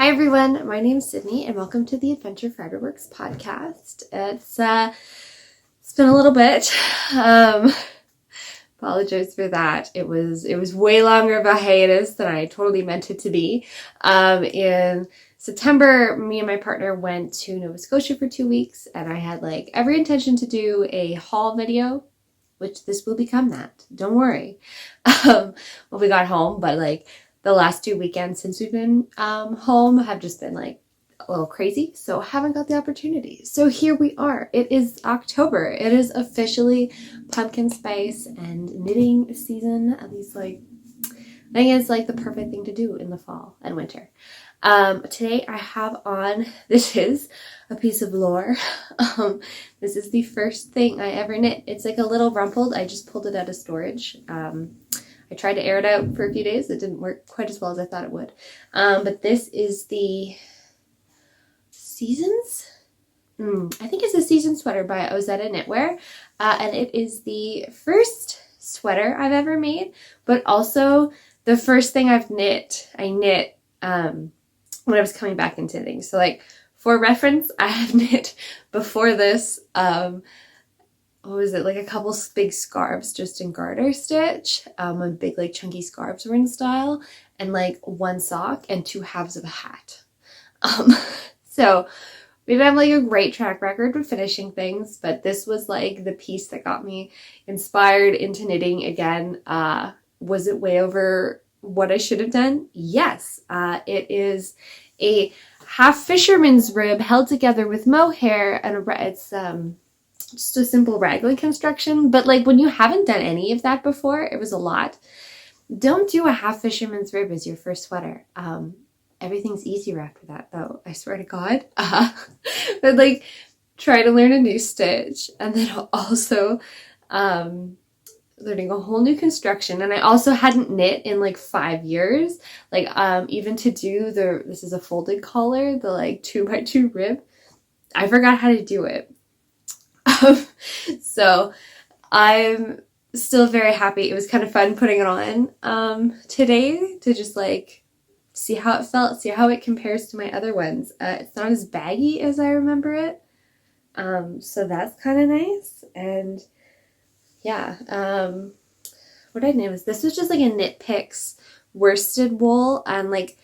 Hi everyone, my name's Sydney and welcome to the Adventure Fibre Works podcast. It's been a little bit. Apologize for that. It was way longer of a hiatus than I totally meant it to be. In September, me and my partner went to Nova Scotia for 2 weeks, and I had like every intention to do a haul video, which this will become that. Don't worry. When we got home, but like the last 2 weekends since we've been home have just been like a little crazy, so I haven't got the opportunity. So here we are. It is October. It is officially pumpkin spice and knitting season. At least like I think it's like the perfect thing to do in the fall and winter. Today I have on, this is a piece of lore. This is the first thing I ever knit. It's like a little rumpled. I just pulled it out of storage. I tried to air it out for a few days. It didn't work quite as well as I thought it would. But this is the Seasons? I think it's a season sweater by Ozetta Knitwear. And it is the first sweater I've ever made, but also the first thing I've knit. I knit when I was coming back into knitting. So like for reference, I have knit before this what was it, like a couple big scarves just in garter stitch, when big like chunky scarves were in style, and like one sock and 2 halves of a hat. So we didn't have like a great track record with finishing things, but this was like the piece that got me inspired into knitting again. Was it way over what I should have done? Yes. It is a half fisherman's rib held together with mohair, and it's just a simple raglan construction. But like when you haven't done any of that before, it was a lot. Don't do a half fisherman's rib as your first sweater. Everything's easier after that though, I swear to God. But like try to learn a new stitch, and then also learning a whole new construction. And I also hadn't knit in like 5 years. Like even to do this is a folded collar, the like 2x2 rib, I forgot how to do it. So I'm still very happy. It was kind of fun putting it on today to just like see how it felt, see how it compares to my other ones. It's not as baggy as I remember it. So that's kind of nice. And yeah, what did I name this? This was just like a Knit Picks worsted wool, and like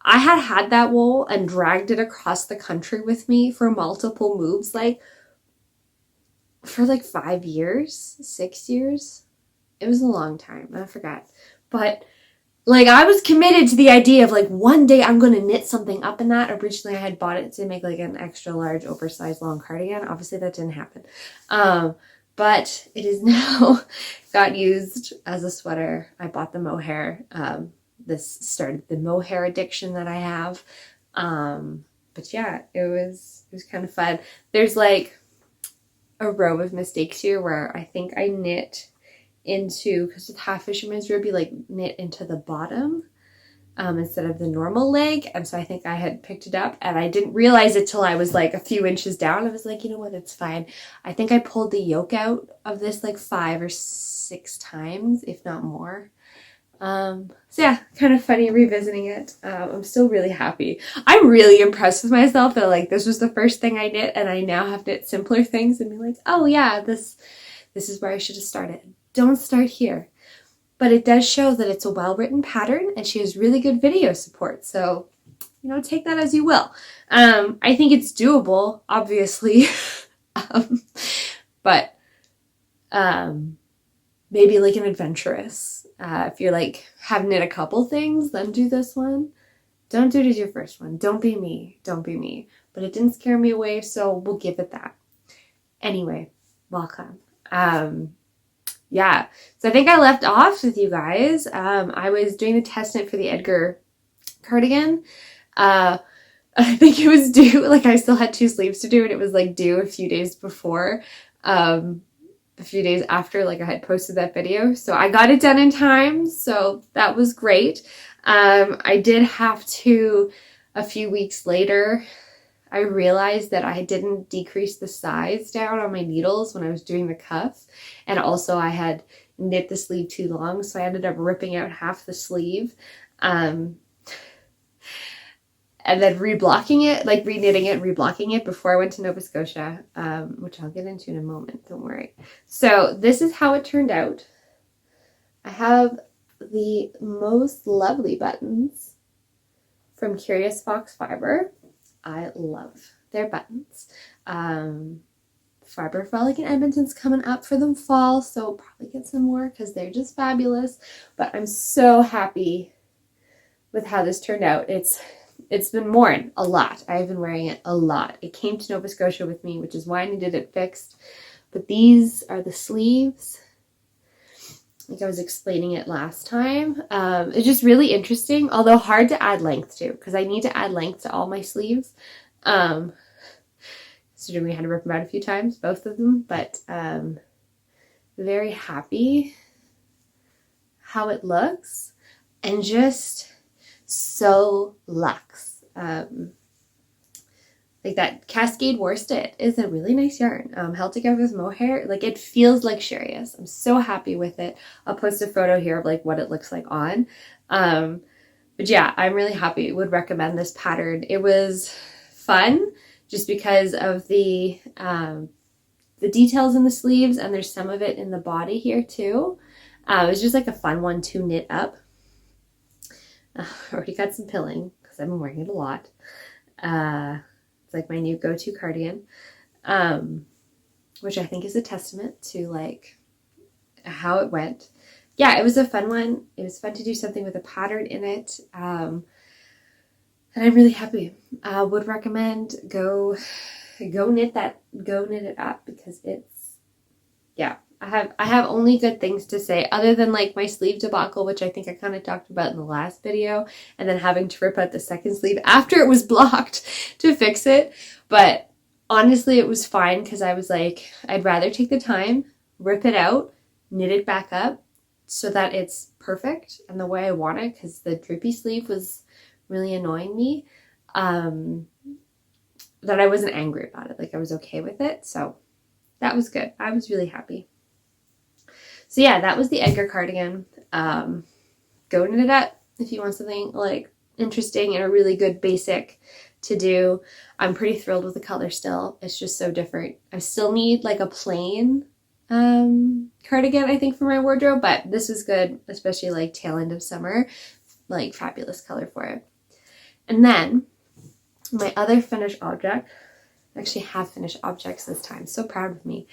I had that wool and dragged it across the country with me for multiple moves, like for like 5 years, 6 years. It was a long time. I forgot. But like I was committed to the idea of like one day I'm going to knit something up in that. Originally I had bought it to make like an extra large oversized long cardigan. Obviously that didn't happen. But it is now got used as a sweater. I bought the mohair. This started the mohair addiction that I have. But yeah, it was kind of fun. There's like a row of mistakes here where I think I knit into, because with half fisherman's rib you like knit into the bottom instead of the normal leg, and so I think I had picked it up and I didn't realize it till I was like a few inches down. I was like, you know what, it's fine. I think I pulled the yoke out of this like 5 or 6 times, if not more. So yeah, kind of funny revisiting it. I'm still really happy. I'm really impressed with myself that like this was the first thing I knit, and I now have knit simpler things and be like, oh yeah, this is where I should have started. Don't start here. But it does show that it's a well-written pattern, and she has really good video support. So, you know, take that as you will. I think it's doable, obviously. But maybe like an adventurous. If you're like have knit a couple things, then do this one. Don't do it as your first one. Don't be me. Don't be me. But it didn't scare me away, so we'll give it that. Anyway, welcome. Yeah, so I think I left off with you guys. I was doing the test knit for the Edgar cardigan. I think it was due, like I still had 2 sleeves to do, and it was like due a few days before, a few days after like I had posted that video. So I got it done in time, so that was great. I did have to, a few weeks later, I realized that I didn't decrease the size down on my needles when I was doing the cuff. And also I had knit the sleeve too long, so I ended up ripping out half the sleeve. and then reblocking it, like reknitting it, reblocking it before I went to Nova Scotia, which I'll get into in a moment, don't worry. So this is how it turned out. I have the most lovely buttons from Curious Fox Fibre. I love their buttons. Fibre Frolic in Edmonton's coming up for the fall, so I'll probably get some more because they're just fabulous. But I'm so happy with how this turned out. It's been worn a lot. I've been wearing it a lot. It came to Nova Scotia with me, which is why I needed it fixed. But these are the sleeves. Like I was explaining it last time. It's just really interesting, although hard to add length to, because I need to add length to all my sleeves. So we had to rip them out a few times, both of them, but very happy how it looks, and just so luxe. Like that Cascade Worsted is a really nice yarn. Held together with mohair, like it feels luxurious. I'm so happy with it. I'll post a photo here of like what it looks like on. But yeah, I'm really happy. Would recommend this pattern. It was fun just because of the details in the sleeves, and there's some of it in the body here too. It was just like a fun one to knit up. Already got some pilling because I've been wearing it a lot. It's like my new go-to cardigan, which I think is a testament to like how it went. Yeah, it was a fun one. It was fun to do something with a pattern in it. And I'm really happy. I would recommend go knit it up, because it's, yeah, I have only good things to say, other than like my sleeve debacle, which I think I kind of talked about in the last video, and then having to rip out the second sleeve after it was blocked to fix it. But honestly, it was fine, because I was like, I'd rather take the time, rip it out, knit it back up so that it's perfect and the way I want it, because the droopy sleeve was really annoying me. That I wasn't angry about it. Like I was okay with it. So that was good. I was really happy. So yeah, that was the Edgar cardigan. Go knit it up if you want something like interesting and a really good basic to do. I'm pretty thrilled with the color still. It's just so different. I still need like a plain cardigan, I think, for my wardrobe, but this is good, especially like tail end of summer. Like fabulous color for it. And then my other finished object, I actually have finished objects this time. So proud of me.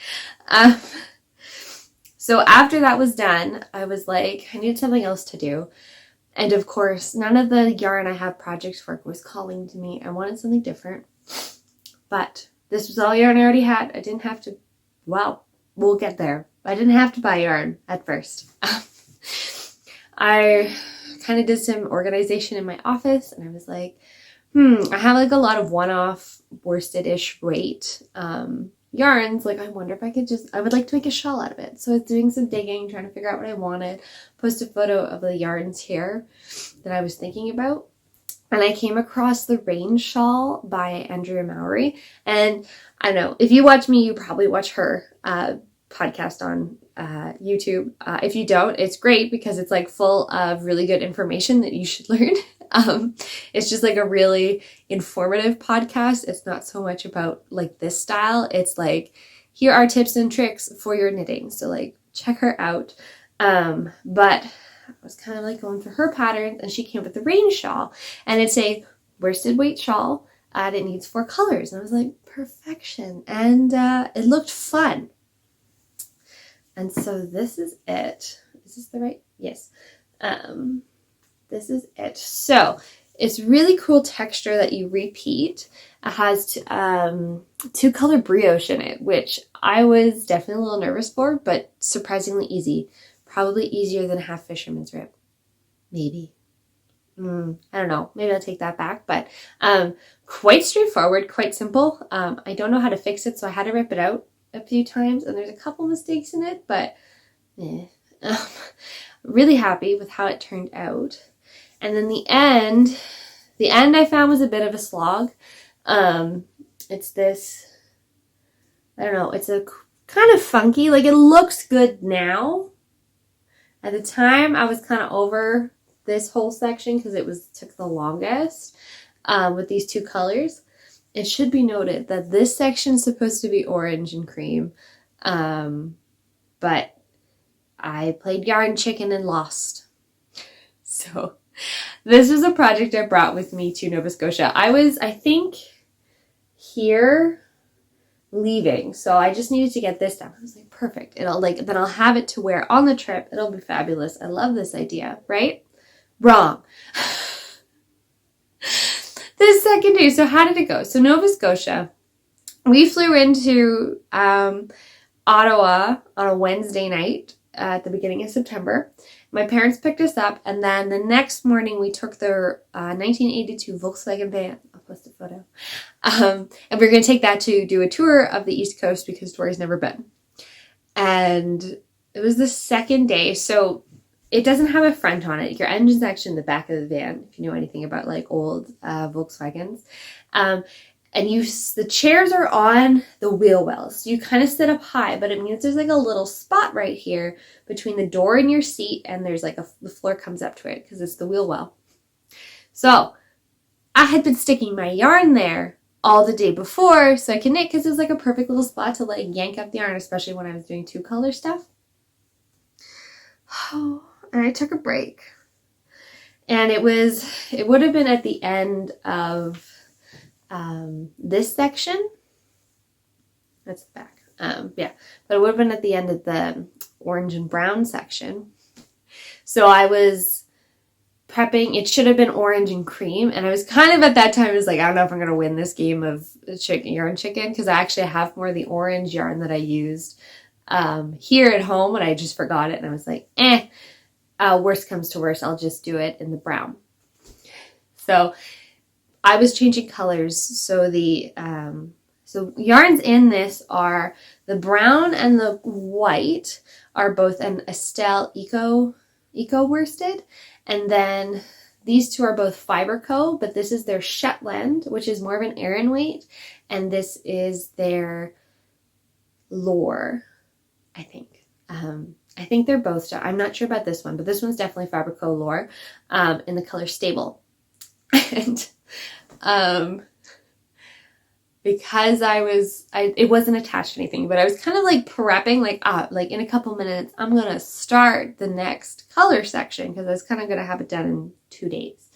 So after that was done, I was like, I needed something else to do. And of course, none of the yarn I have projects work was calling to me. I wanted something different. But this was all yarn I already had. I didn't have to, well, we'll get there. I didn't have to buy yarn at first. I kind of did some organization in my office, and I was like, I have like a lot of one-off worsted-ish weight yarns. Like I wonder if I would like to make a shawl out of it. So I was doing some digging, trying to figure out what I wanted. Post a photo of the yarns here that I was thinking about. And I came across the Rain Shawl by Andrea Mowry. And I don't know, if you watch me, you probably watch her podcast on YouTube. If you don't, it's great, because it's like full of really good information that you should learn. It's just like a really informative podcast. It's not so much about like this style. It's like, here are tips and tricks for your knitting. So like check her out. But I was kind of like going through her patterns, and she came up with the Rain Shawl, and it's a worsted weight shawl, and it needs 4 colors. And I was like, perfection. And it looked fun. And so this is it. Is this the right? Yes. This is it. So it's really cool texture that you repeat. It has 2-color brioche in it, which I was definitely a little nervous for, but surprisingly easy. Probably easier than half fisherman's rib. Maybe. I don't know. Maybe I'll take that back. But quite straightforward, quite simple. I don't know how to fix it, so I had to rip it out a few times, and there's a couple mistakes in it, but really happy with how it turned out. And then the end I found was a bit of a slog. It's this, I don't know, it's a kind of funky, like it looks good now. At the time I was kind of over this whole section because it took the longest. with these two colors. It should be noted that this section is supposed to be orange and cream, but I played yarn chicken and lost. So this is a project I brought with me to Nova Scotia. I was, I think, here leaving, so I just needed to get this done. I was like, perfect. Then I'll have it to wear on the trip. It'll be fabulous. I love this idea, right? Wrong. The second day, so how did it go? So Nova Scotia, we flew into Ottawa on a Wednesday night at the beginning of September. My parents picked us up, and then the next morning we took their 1982 Volkswagen van. I'll post a photo. And we're going to take that to do a tour of the East Coast because Tori's never been. And it was the second day, so it doesn't have a front on it. Your engine's actually in the back of the van, if you know anything about like old Volkswagens. And the chairs are on the wheel wells. So you kind of sit up high, but it means there's like a little spot right here between the door and your seat, and there's like the floor comes up to it because it's the wheel well. So I had been sticking my yarn there all the day before so I could knit, because it was like a perfect little spot to like yank up the yarn, especially when I was doing 2-color stuff. Oh, and I took a break, and it would have been at the end of this section. That's the back. Yeah, but it would have been at the end of the orange and brown section. So I was prepping. It should have been orange and cream, and I was kind of at that time, I was like, I don't know if I'm going to win this game of yarn chicken, because I actually have more of the orange yarn that I used here at home, and I just forgot it, and I was like, worst comes to worst, I'll just do it in the brown. So I was changing colors. So so yarns in this are the brown and the white are both an Estelle Eco worsted, and then these two are both Fibre Co, but this is their Shetland, which is more of an Aran weight, and this is their Lore, I think. I think they're both. I'm not sure about this one, but this one's definitely Fibre Co Lore, in the color Stable. And because it wasn't attached to anything, but I was kind of like prepping, like in a couple minutes, I'm going to start the next color section, because I was kind of going to have it done in 2 days.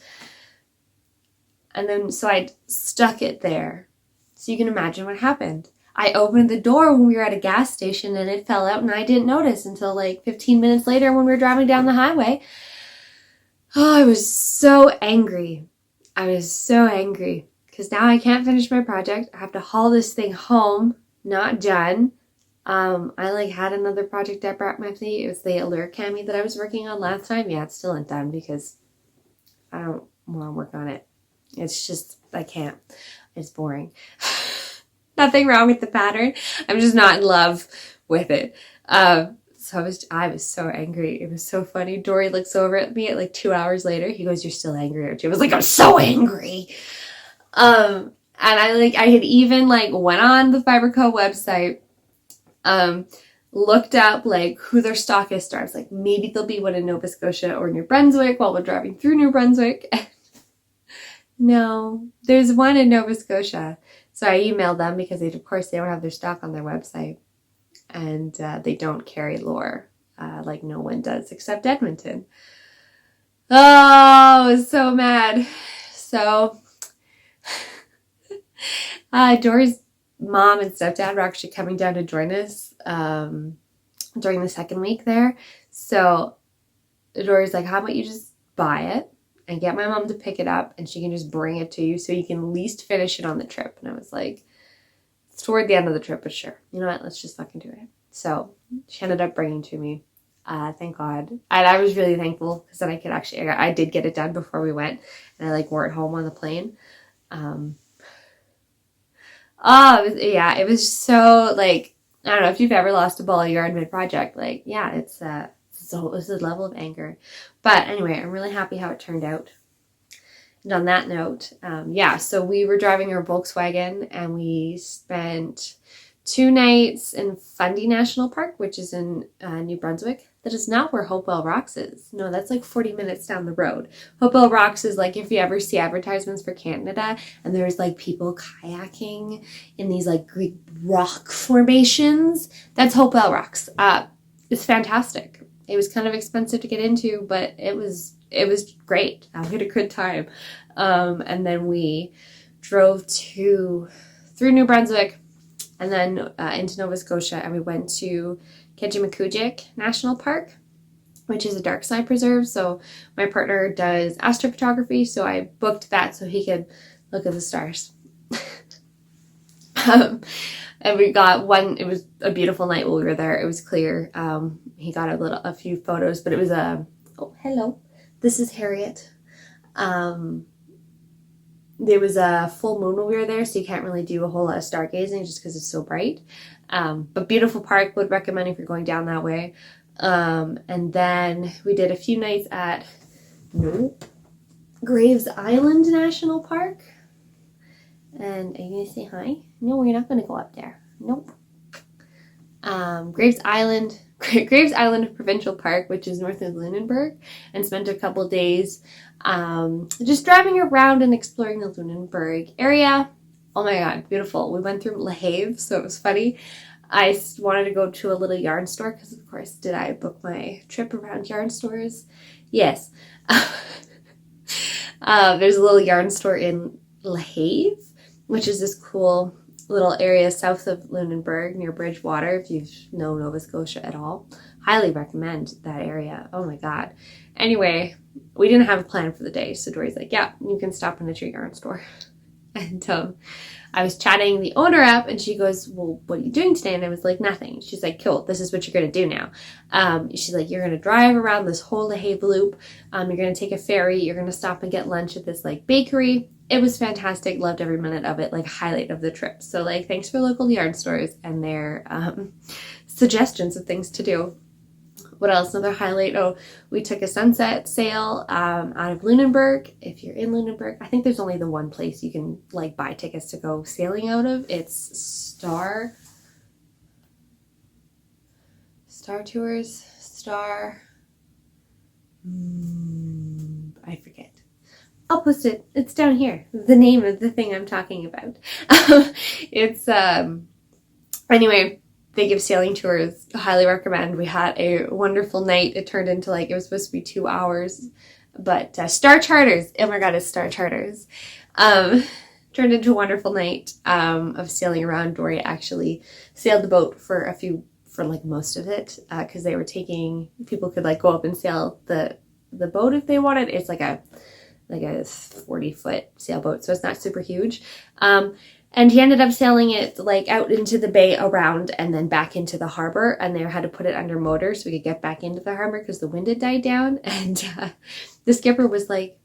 And then, so I stuck it there. So you can imagine what happened. I opened the door when we were at a gas station, and it fell out, and I didn't notice until like 15 minutes later when we were driving down the highway. Oh, I was so angry. Because now I can't finish my project. I have to haul this thing home, not done. I had another project I brought with me. It was the Allure cami that I was working on last time. Yeah, it's still not done because I don't want to work on it. It's just, I can't. It's boring. Nothing wrong with the pattern. I'm just not in love with it. So I was so angry. It was so funny. Dory looks over at me at like 2 hours later. He goes, "You're still angry, aren't you?" I was like, I'm so angry. And I had even went on the Fibre Co website, looked up who their stockists are. I was like, maybe there'll be one in Nova Scotia or New Brunswick while we're driving through New Brunswick. No, there's one in Nova Scotia. So I emailed them because of course they don't have their stock on their website, and they don't carry Lore like no one does except Edmonton. Oh, I was so mad. So Dory's mom and stepdad were actually coming down to join us during the second week there. So Dory's like, how about you just buy it and get my mom to pick it up, and she can just bring it to you so you can at least finish it on the trip. And I was like, it's toward the end of the trip, but sure. You know what? Let's just fucking do it. So she ended up bringing to me. Thank God. And I was really thankful because then I could actually, I did get it done before we went, and I wore it home on the plane. It was so I don't know if you've ever lost a ball of yarn mid-project. It's a level of anger. But anyway, I'm really happy how it turned out. And on that note, so we were driving our Volkswagen, and we spent 2 nights in Fundy National Park, which is in New Brunswick. That is not where Hopewell Rocks is. No, that's like 40 minutes down the road. Hopewell Rocks is like if you ever see advertisements for Canada and there's like people kayaking in these like Greek rock formations, that's Hopewell Rocks. It's fantastic. It was kind of expensive to get into, but it was great. We had a good time. And then we drove through New Brunswick and then into Nova Scotia, and we went to Kejimkujik National Park, which is a dark sky preserve. So my partner does astrophotography, so I booked that so he could look at the stars. And we got it was a beautiful night while we were there. It was clear. He got a few photos, but it was oh, hello. This is Harriet. There was a full moon when we were there, so you can't really do a whole lot of stargazing just because it's so bright. But beautiful park, would recommend if you're going down that way. And then we did a few nights at Graves Island National Park. And are you going to say hi? No, we're not going to go up there. Nope. Graves Island Provincial Park, which is north of Lunenburg, and spent a couple days just driving around and exploring the Lunenburg area. Oh my god, beautiful. We went through Le Havre, so it was funny. I wanted to go to a little yarn store because, of course, did I book my trip around yarn stores? Yes. There's a little yarn store in Le Havre, which is this cool little area south of Lunenburg near Bridgewater, if you know Nova Scotia at all. Highly recommend that area. Oh my god. Anyway, we didn't have a plan for the day, so Dory's like, yeah, you can stop in at your yarn store. And I was chatting the owner up, and she goes, well, what are you doing today? And I was like, nothing. She's like, cool, this is what you're going to do now. She's like, you're going to drive around this whole Le Havre loop. You're going to take a ferry. You're going to stop and get lunch at this like bakery. It was fantastic. Loved every minute of it. Like, highlight of the trip. So like, thanks for local yarn stores and their suggestions of things to do. What else? Another highlight. Oh, we took a sunset sail out of Lunenburg. If you're in Lunenburg, I think there's only the one place you can like buy tickets to go sailing out of. It's Star Tours. I forget. I'll post it. It's down here. The name of the thing I'm talking about. It's anyway. They give sailing tours. Highly recommend. We had a wonderful night. It turned into it was supposed to be 2 hours, but Star Charters. Oh my god, it's Star Charters. Turned into a wonderful night of sailing around. Dory actually sailed the boat for most of it because they were people could go up and sail the boat if they wanted. It's like a 40-foot sailboat, so it's not super huge. And he ended up sailing it out into the bay around and then back into the harbor, and they had to put it under motor so we could get back into the harbor because the wind had died down. And the skipper was like,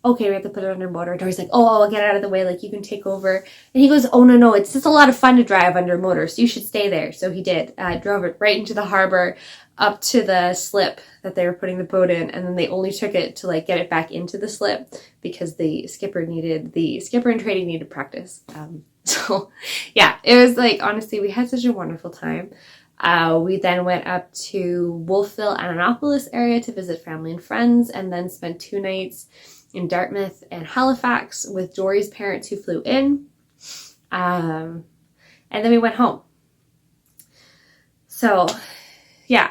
okay, we have to put it under motor. Dory's like, oh, I'll get out of the way, you can take over. And he goes, oh, no, it's just a lot of fun to drive under motor, so you should stay there. So he did. Drove it right into the harbor, up to the slip that they were putting the boat in, and then they only took it to get it back into the slip because the skipper and trading needed practice. So yeah, it was honestly, we had such a wonderful time. We then went up to Wolfville, Annapolis area to visit family and friends, and then spent 2 nights in Dartmouth and Halifax with Dory's parents who flew in. And then we went home. So yeah,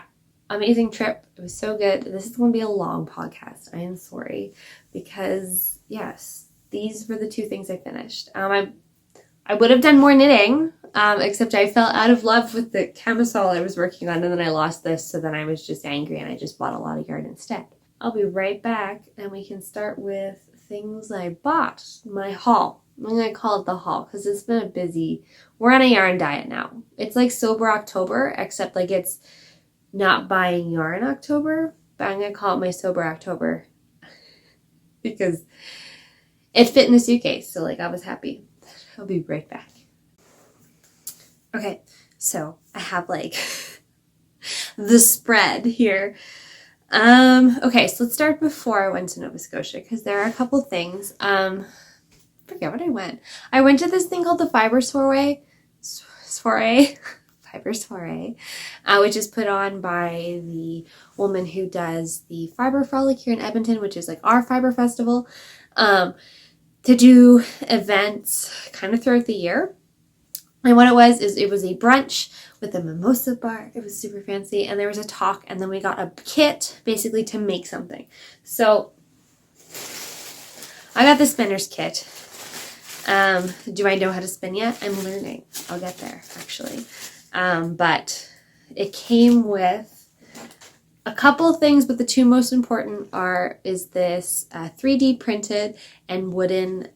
amazing trip. It was so good. This is going to be a long podcast. I am sorry because yes, these were the 2 things I finished. I would have done more knitting, except I fell out of love with the camisole I was working on, and then I lost this, so then I was just angry and I just bought a lot of yarn instead. I'll be right back, and we can start with things I bought. My haul. I'm going to call it the haul because it's been we're on a yarn diet now. It's Sober October, except it's not buying yarn October, but I'm going to call it my Sober October because it fit in the suitcase, so I was happy. I'll be right back. Okay, so I have the spread here. Okay, so let's start before I went to Nova Scotia because there are a couple things. I forget what I went. I went to this thing called the Fibre soiree, Fibre soiree, which is put on by the woman who does the Fibre Frolic here in Edmonton, which is like our Fibre festival, to do events kind of throughout the year. And what it was is it was a brunch with a mimosa bar. It was super fancy. And there was a talk. And then we got a kit basically to make something. So I got the spinner's kit. Do I know how to spin yet? I'm learning. I'll get there actually. But it came with a couple of things, but the two most important is this 3D printed and wooden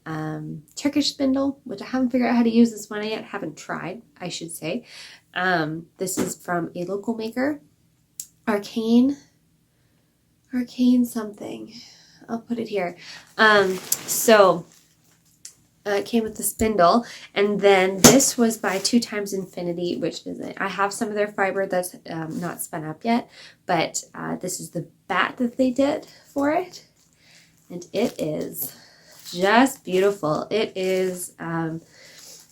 Turkish spindle, which I haven't figured out how to use this one yet. Haven't tried, I should say. This is from a local maker, Arcane something. I'll put it here. It came with the spindle, and then this was by 2x Infinity, which is I have some of their fiber that's not spun up yet, but this is the bat that they did for it, and it is just beautiful. It is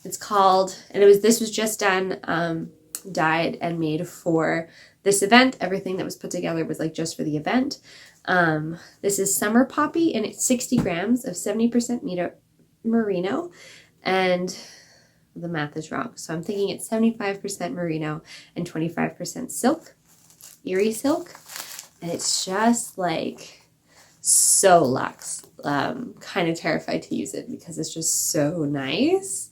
it's called, and this was just done, dyed and made for this event. Everything that was put together was like just for the event. This is Summer Poppy, and it's 60 grams of 70% merino, and the math is wrong, so I'm thinking it's 75% merino and 25% silk, Erie silk, and it's just like so luxe. Kind of terrified to use it because it's just so nice.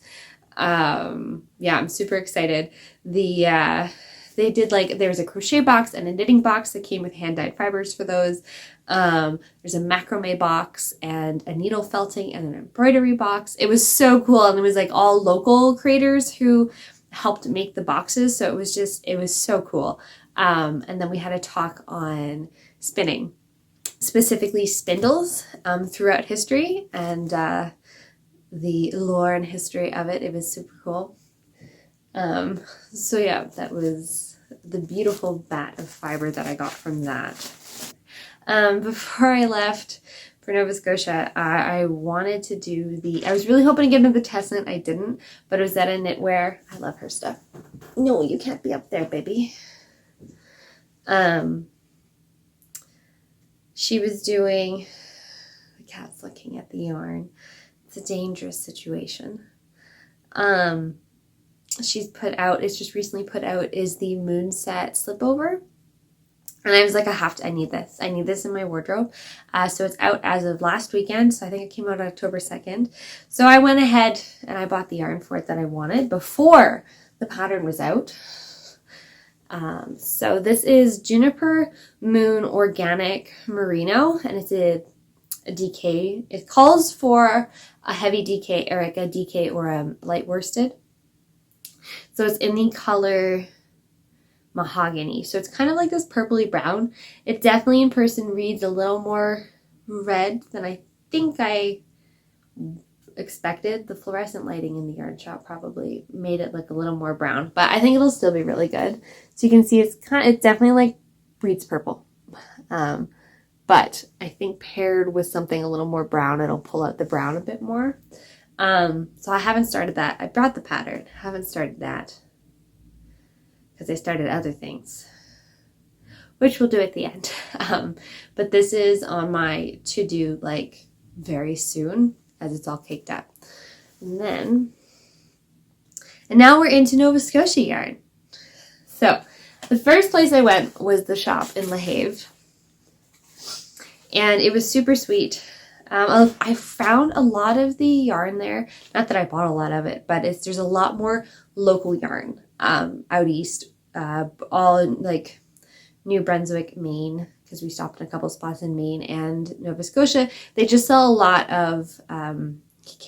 Yeah, I'm super excited. They did there was a crochet box and a knitting box that came with hand-dyed fibers for those. There's a macrame box and a needle felting and an embroidery box. It was so cool, and it was like all local creators who helped make the boxes, so it was so cool. And then we had a talk on spinning, specifically spindles, throughout history, and the lore and history of it. It was super cool. So yeah, that was the beautiful bat of fiber that I got from that. Before I left for Nova Scotia, I wanted to do I was really hoping to get into the test knit. I didn't, but it was at a knitwear. I love her stuff. No, you can't be up there, baby. She was doing, the cat's looking at the yarn. It's a dangerous situation. She's put out, it's just recently put out, is the Moonset Slipover. And I was like, I need this. I need this in my wardrobe. So it's out as of last weekend. So I think it came out October 2nd. So I went ahead and I bought the yarn for it that I wanted before the pattern was out. So this is Juniper Moon Organic Merino, and it's a DK. It calls for a heavy DK, or like a DK or a light worsted. So it's in the color Mahogany. So it's kind of like this purpley brown. It definitely in person reads a little more red than I think I expected. The fluorescent lighting in the yarn shop probably made it look a little more brown, but I think it'll still be really good. So you can see it definitely like reads purple. But I think paired with something a little more brown, it'll pull out the brown a bit more. So I haven't started that. I brought the pattern. I haven't started that because I started other things, which we'll do at the end. But this is on my to-do like very soon as it's all caked up. And now we're into Nova Scotia yarn. So the first place I went was the shop in La Have, and it was super sweet. I found a lot of the yarn there. Not that I bought a lot of it, but there's a lot more local yarn out east, all in like New Brunswick, Maine, because we stopped in a couple spots in Maine and Nova Scotia. They just sell a lot of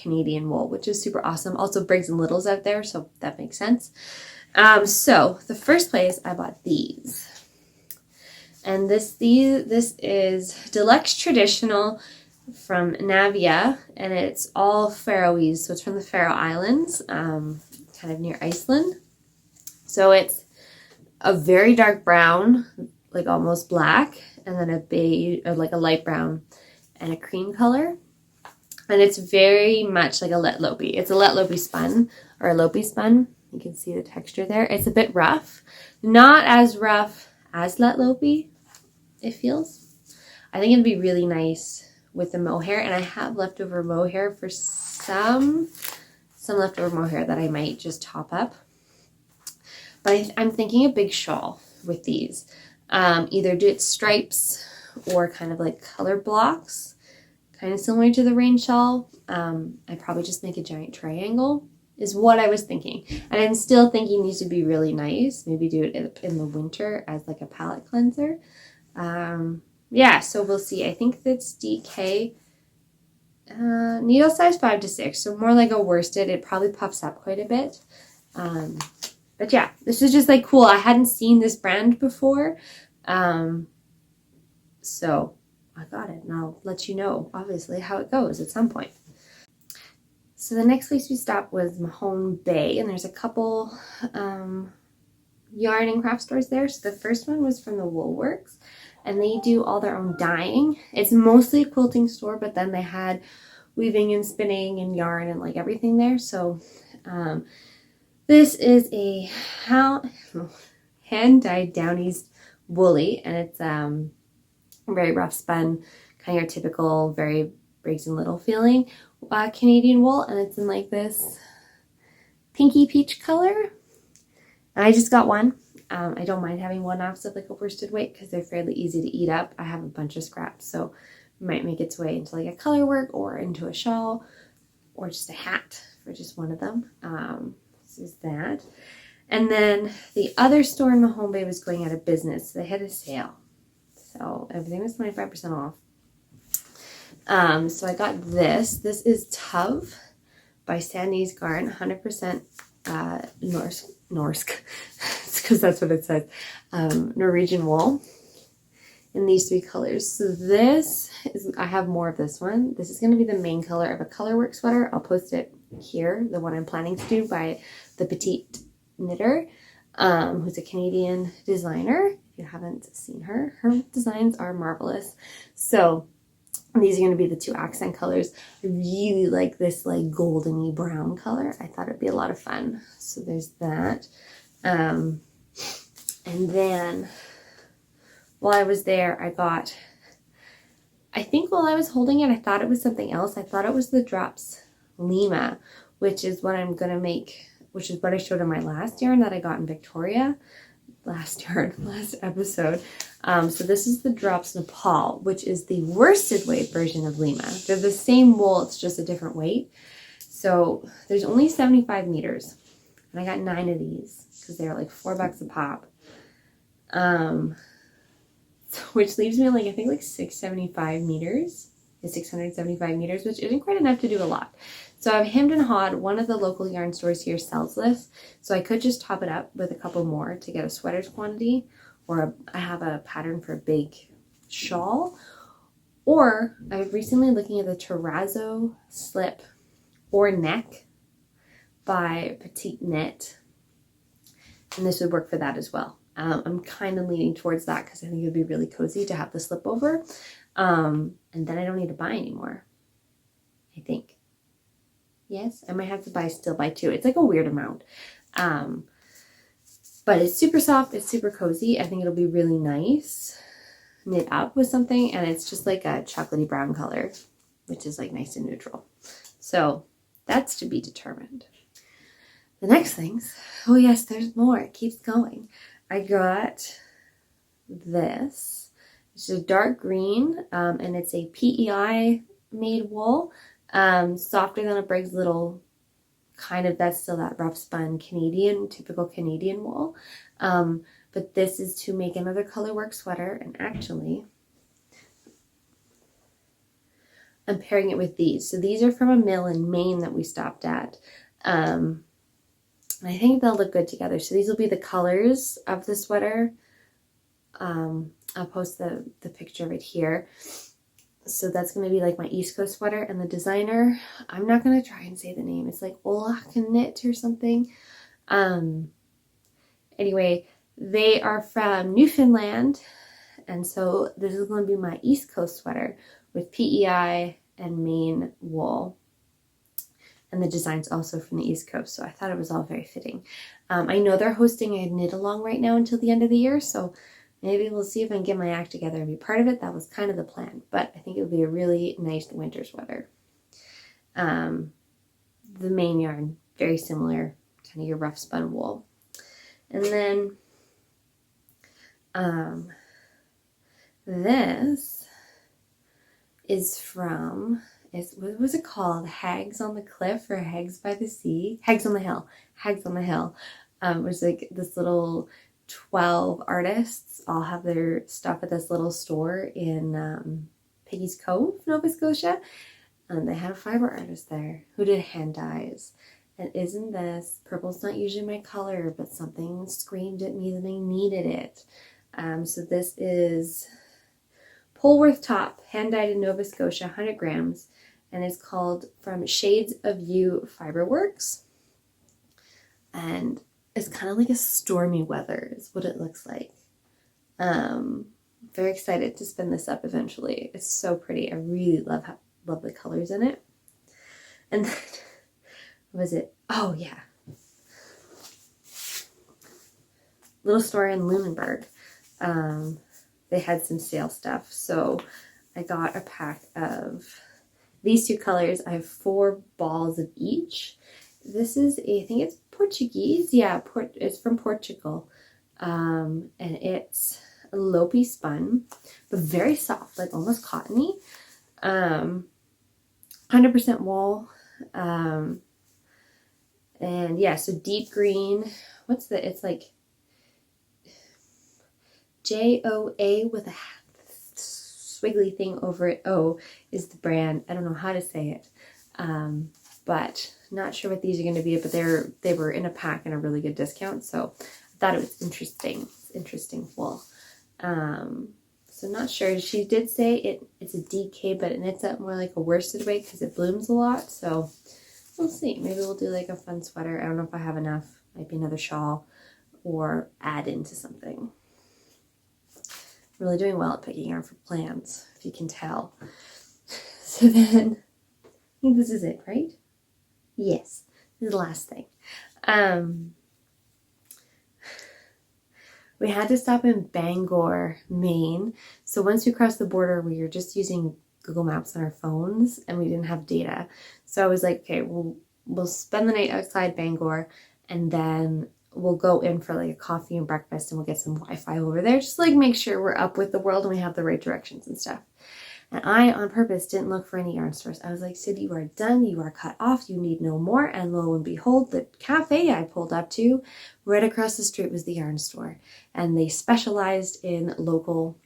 Canadian wool, which is super awesome. Also Briggs and Little's out there, so that makes sense. So the first place I bought these. And this is Deluxe Traditional from Navia, and it's all Faroese, so it's from the Faroe Islands, kind of near Iceland. So it's a very dark brown, like almost black, and then a beige, or like a light brown, and a cream color. And it's very much like a Let Lopy. It's a Let Lopy spun, or a Lopy spun. You can see the texture there. It's a bit rough. Not as rough as Let Lopey, it feels. I think it'd be really nice with the mohair, and I have leftover mohair for some leftover mohair that I might just top up. But I'm thinking a big shawl with these. Either do it stripes or kind of like color blocks, kind of similar to the rain shawl. I'd probably just make a giant triangle is what I was thinking. And I'm still thinking these would be really nice. Maybe do it in the winter as like a palette cleanser. Yeah, so we'll see. I think that's DK needle size 5 to 6, so more like a worsted. It probably puffs up quite a bit. But yeah, this is just like cool. I hadn't seen this brand before. So I got it, and I'll let you know, obviously, how it goes at some point. So the next place we stopped was Mahone Bay, and there's a couple yarn and craft stores there. So the first one was from the Woolworks, and they do all their own dyeing. It's mostly a quilting store, but then they had weaving and spinning and yarn and like everything there. So this is a hand-dyed Down East woolly, and it's very rough spun, kind of your typical, very Briggs and Little feeling Canadian wool, and it's in like this pinky peach color. And I just got one. I don't mind having one-offs of like a worsted weight because they're fairly easy to eat up. I have a bunch of scraps, so it might make its way into like a color work or into a shawl or just a hat for just one of them. This is that. And then the other store in Mahone Bay was going out of business. So they had a sale. So everything was 25% off. So I got this. This is Tuv by Sandy's Garn, 100% Norsk. It's because that's what it says. Norwegian wool in these 3 colors. So this is, I have more of this one. This is going to be the main color of a colorwork sweater. I'll post it here, the one I'm planning to do by the Petite Knitter, who's a Canadian designer. If you haven't seen her designs are marvelous. So these are going to be the 2 accent colors. I really like this like goldeny brown color. I thought it'd be a lot of fun. So there's that. And then while I was there, I think while I was holding it, I thought it was something else. I thought it was the Drops Lima, which is what I'm going to make, which is what I showed in my last yarn that I got in Victoria. Last episode. So this is the Drops Nepal, which is the worsted weight version of Lima. They're the same wool, it's just a different weight. So there's only 75 meters, and I got 9 of these because they're like $4 a pop. Which leaves me like, I think like 675 meters, 675 meters, which isn't quite enough to do a lot. So I've hemmed and hawed. One of the local yarn stores here sells this, so I could just top it up with a couple more to get a sweater's quantity, or I have a pattern for a big shawl. Or I'm recently looking at the terrazzo slip or neck by Petite Knit, and this would work for that as well. I'm kind of leaning towards that because I think it would be really cozy to have the slip over, and then I don't need to buy anymore, I think. Yes, I might have to still buy 2. It's like a weird amount. But it's super soft. It's super cozy. I think it'll be really nice knit up with something. And it's just like a chocolatey brown color, which is like nice and neutral. So that's to be determined. The next things, oh yes, there's more. It keeps going. I got this. It's a dark green, and it's a PEI made wool. Softer than a Briggs Little, kind of, that's still that rough spun Canadian, typical Canadian wool. But this is to make another colorwork sweater, and actually I'm pairing it with these. So these are from a mill in Maine that we stopped at. And I think they'll look good together. So these will be the colors of the sweater. I'll post the picture of it here. So that's going to be like my East Coast sweater, and the designer, I'm not going to try and say the name. It's like Ola Knit or something. Anyway, they are from Newfoundland, and so this is going to be my East Coast sweater with PEI and Maine wool. and the design's also from the East Coast, so I thought it was all very fitting. I know they're hosting a knit along right now until the end of the year, so maybe we'll see if I can get my act together and be part of it. That was kind of the plan, but I think it would be a really nice winter sweater. The main yarn, very similar, kind of your rough spun wool. And then this is from, what was it called? Hags on the Cliff or Hags by the Sea? Hags on the Hill. Hags on the Hill. It was like this little 12 artists all have their stuff at this little store in Piggy's Cove, Nova Scotia. And they had a fiber artist there who did hand dyes. And isn't this, purple's not usually my color, but something screamed at me that I needed it. So this is Polworth Top, hand dyed in Nova Scotia, 100 grams. And it's called From Shades of You Fiber Works. And it's kind of like a stormy weather is what it looks like. Very excited to spin this up eventually. It's so pretty. I really love the colors in it. And then, what was it? Oh yeah. Little store in Lunenburg. They had some sale stuff. So I got a pack of these two colors. I have 4 balls of each. This is I think it's Portuguese. Yeah, it's from Portugal. And it's a Lopi spun, but very soft, like almost cottony. 100% wool. And yeah, so deep green. It's like JOA with a swiggly thing over it. O is the brand. I don't know how to say it. But not sure what these are going to be, but they were in a pack and a really good discount. So I thought it was interesting. It's interesting wool. So not sure. She did say it's a DK, but it knits up more like a worsted weight because it blooms a lot. So we'll see. Maybe we'll do like a fun sweater. I don't know if I have enough. Might be another shawl or add into something. Really doing well at picking yarn for plans, if you can tell. So then, I think this is it, right? Yes, this is the last thing. We had to stop in Bangor, Maine. So once we crossed the border, we were just using Google Maps on our phones and we didn't have data. So I was like, okay, we'll spend the night outside Bangor and then we'll go in for like a coffee and breakfast and we'll get some Wi-Fi over there. Just like make sure we're up with the world and we have the right directions and stuff. And I, on purpose, didn't look for any yarn stores. I was like, Sid, you are done. You are cut off. You need no more. And lo and behold, the cafe I pulled up to, right across the street was the yarn store. And they specialized in local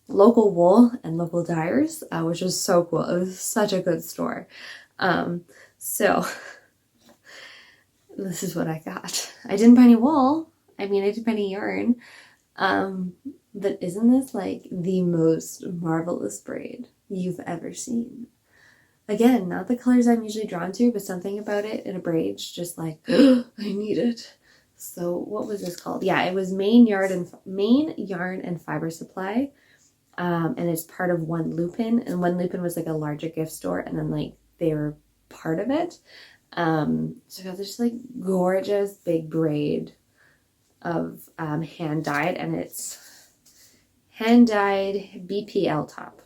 wool and local dyers, which was so cool. It was such a good store. So this is what I got. I didn't buy any wool. I didn't buy any yarn. But isn't this like the most marvelous braid you've ever seen? Again, not the colors I'm usually drawn to, but something about it in a braid, just like, I need it. So what was this called? Yeah, it was Maine Yarn and Fiber Supply. And it's part of One Lupin. And One Lupin was like a larger gift store. And then like they were part of it. So I got this like gorgeous big braid of hand dyed, and it's hand dyed BPL top.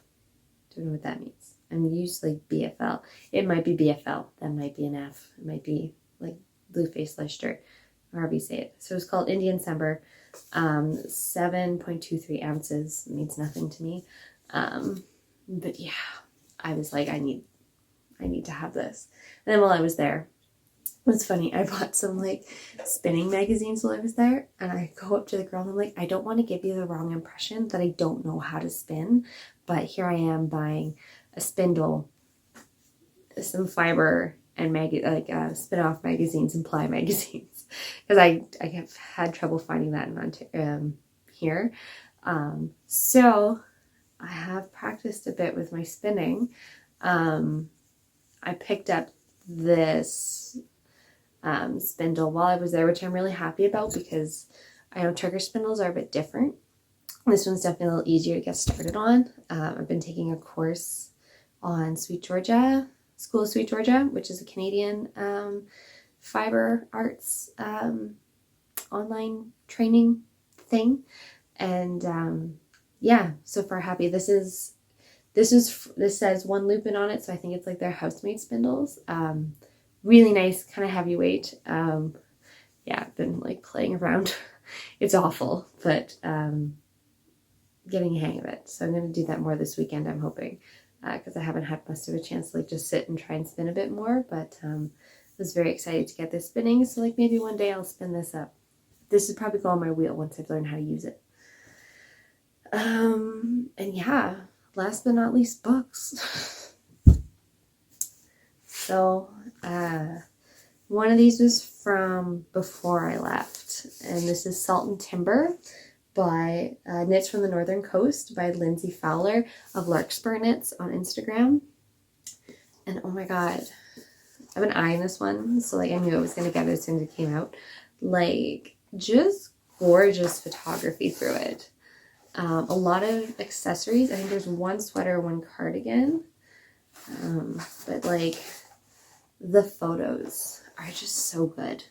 Don't know what that means. I'm used like BFL. It might be BFL. That might be an F. It might be like blue face Leicester, however you say it. So it's called Indian Sember. 7.23 ounces. It means nothing to me. But yeah, I was like, I need to have this. And then while I was there, it was funny. I bought some like spinning magazines while I was there, and I go up to the girl and I'm like, I don't want to give you the wrong impression that I don't know how to spin, but here I am buying a spindle, some fiber, and spin-off magazines and ply magazines because I have had trouble finding that in Ontario here. So I have practiced a bit with my spinning. I picked up this spindle while I was there, which I'm really happy about because I know Turkish spindles are a bit different. This one's definitely a little easier to get started on. I've been taking a course on Sweet Georgia School of Sweet Georgia, which is a Canadian Fibre arts online training thing. And yeah, so far happy. This says 1 lupin on it, so I think it's like their housemaid spindles. Really nice, kind of heavyweight. Yeah, I've been like playing around. It's awful, but getting a hang of it. So I'm going to do that more this weekend, I'm hoping, because I haven't had much of a chance to like just sit and try and spin a bit more, but I was very excited to get this spinning, so like maybe one day I'll spin this up. This would probably go on my wheel once I've learned how to use it. And yeah, last but not least, books. So one of these was from before I left, and this is Salt and Timber by Knits from the Northern Coast by Lindsay Fowler of Larkspur Knits on Instagram. And oh my god, I've been eyeing this one, so like I knew I was going to get it as soon as it came out. Like, just gorgeous photography through it. A lot of accessories. I think there's 1 sweater, 1 cardigan. But like the photos are just so good.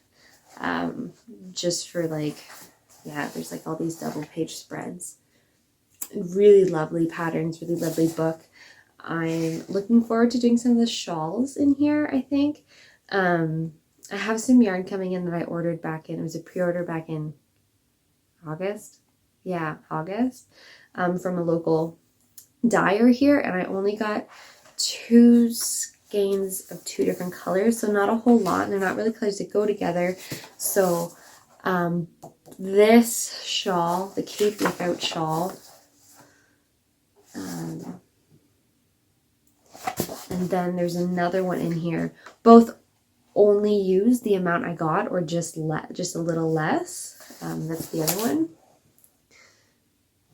Just for like, yeah, there's like all these double page spreads. Really lovely patterns, really lovely book. I'm looking forward to doing some of the shawls in here, I think. I have some yarn coming in that I ordered back in. It was a pre-order back in August. Yeah, August. From a local dyer here. And I only got 2 skeins of 2 different colors. So not a whole lot. And they're not really colors that go together. So this shawl, the Cape Lookout shawl. And then there's another one in here. Both only use the amount I got, or just a little less. That's the other one.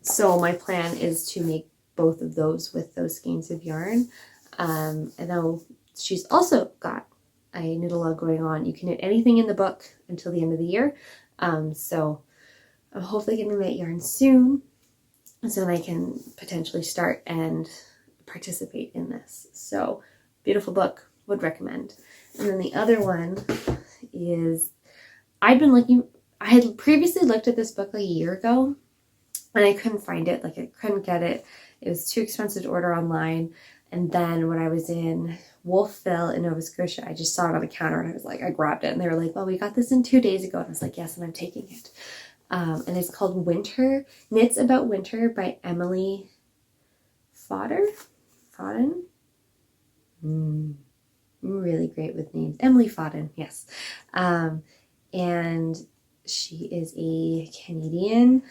So my plan is to make both of those with those skeins of yarn. And then she's also got a knit along going on. You can knit anything in the book until the end of the year. So I'm hopefully getting that yarn soon, so then I can potentially start and participate in this. So beautiful book, would recommend. And then the other one is, I had previously looked at this book like a year ago, and I couldn't find it. Like, I couldn't get it. It was too expensive to order online. And then when I was in Wolfville in Nova Scotia, I just saw it on the counter, and I was like, I grabbed it. And they were like, well, we got this in 2 days ago. And I was like, yes, and I'm taking it. And it's called Knits About Winter by Emily Fodden. Really great with names. Emily Fodden, yes. And she is a Canadian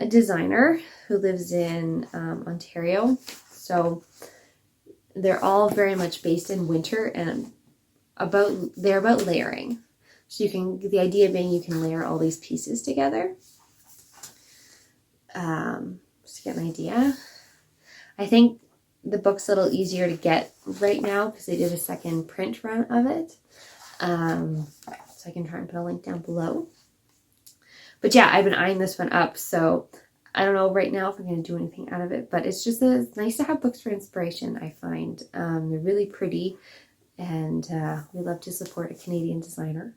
designer who lives in Ontario. So they're all very much based in winter, and they're about layering. So the idea being you can layer all these pieces together. Just to get an idea. I think the book's a little easier to get right now because they did a second print run of it. So I can try and put a link down below. But yeah, I've been eyeing this one up, so I don't know right now if I'm going to do anything out of it, but it's just it's nice to have books for inspiration, I find. They're really pretty, and we love to support a Canadian designer.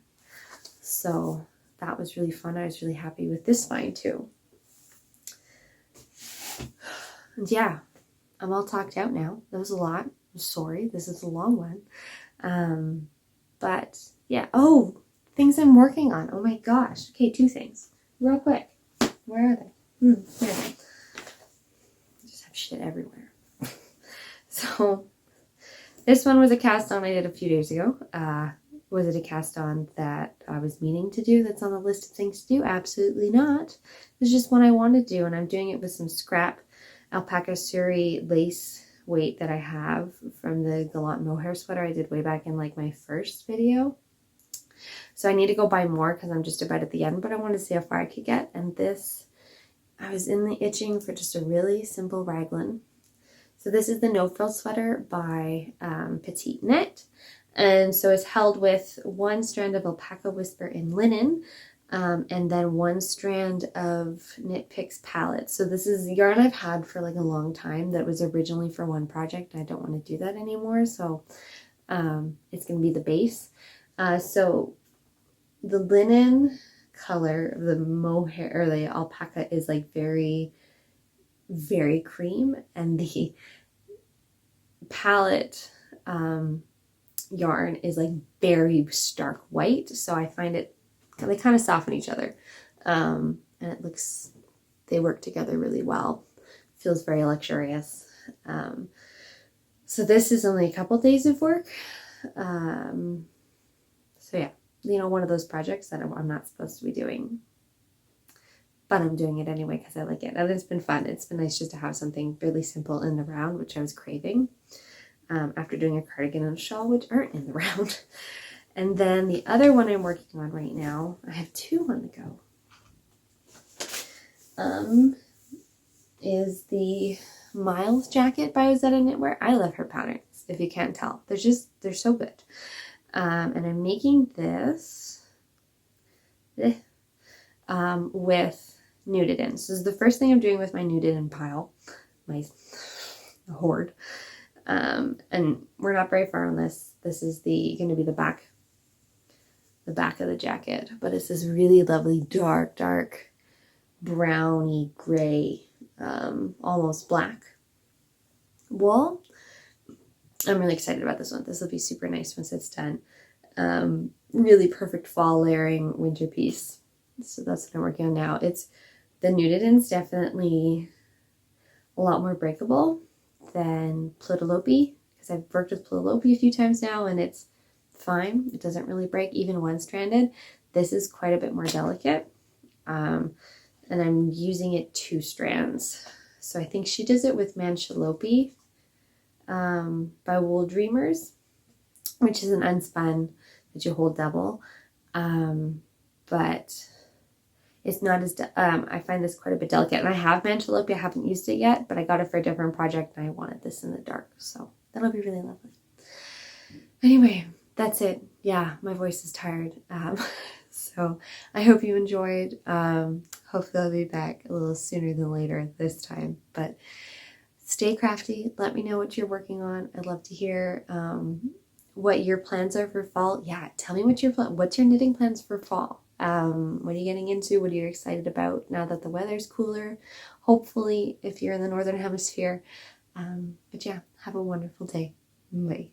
So that was really fun. I was really happy with this find too. And yeah, I'm all talked out now. That was a lot. I'm sorry, this is a long one. But yeah, things I'm working on. Oh my gosh. Okay, 2 things. Real quick. Where are they? Here. I just have shit everywhere. So this one was a cast on I did a few days ago. Was it a cast on that I was meaning to do that's on the list of things to do? Absolutely not. It's just one I wanted to do, and I'm doing it with some scrap alpaca suri lace weight that I have from the Gallant mohair sweater I did way back in like my first video. So I need to go buy more because I'm just about at the end, but I wanted to see how far I could get. And this, I was in the itching for just a really simple raglan. So this is the No Frill sweater by Petite Knit. And so it's held with 1 strand of alpaca whisper in linen, and then 1 strand of Knit Picks palette. So this is yarn I've had for like a long time that was originally for one project. I don't want to do that anymore, so it's going to be the base. So the linen color of the mohair or the alpaca is like very, very cream, and the palette yarn is like very stark white. So I find it, they kind of soften each other, and they work together really well. Feels very luxurious. So this is only a couple days of work. So yeah, one of those projects that I'm not supposed to be doing, but I'm doing it anyway because I like it, and it's been fun. It's been nice just to have something really simple in the round, which I was craving after doing a cardigan and a shawl, which aren't in the round. And then the other one I'm working on right now, I have 2 on the go, is the Miles jacket by Ozetta Knitwear. I love her patterns, if you can't tell. They're so good. And I'm making this with Knitted In. So this is the first thing I'm doing with my Knitted In pile, my hoard. And we're not very far on this. This is going to be the back of the jacket, but it's this really lovely dark browny gray, almost black wool. I'm really excited about this one. This will be super nice once it's done. Really perfect fall layering winter piece. So that's what I'm working on now. The Knitted In's definitely a lot more breakable than Plutalope, because I've worked with Plutalope a few times now and it's fine. It doesn't really break, even one-stranded. This is quite a bit more delicate, and I'm using it 2 strands. So I think she does it with Manchalope by Wool Dreamers, which is an unspun that you hold double, but it's not as I find this quite a bit delicate, and I have Manchalope. I haven't used it yet, but I got it for a different project and I wanted this in the dark, so that'll be really lovely. Anyway, that's it. Yeah, my voice is tired. So I hope you enjoyed. Hopefully I'll be back a little sooner than later this time. But stay crafty. Let me know what you're working on. I'd love to hear what your plans are for fall. Yeah, tell me what's your knitting plans for fall. What are you getting into? What are you excited about now that the weather's cooler? Hopefully, if you're in the Northern Hemisphere. But yeah, have a wonderful day. Bye.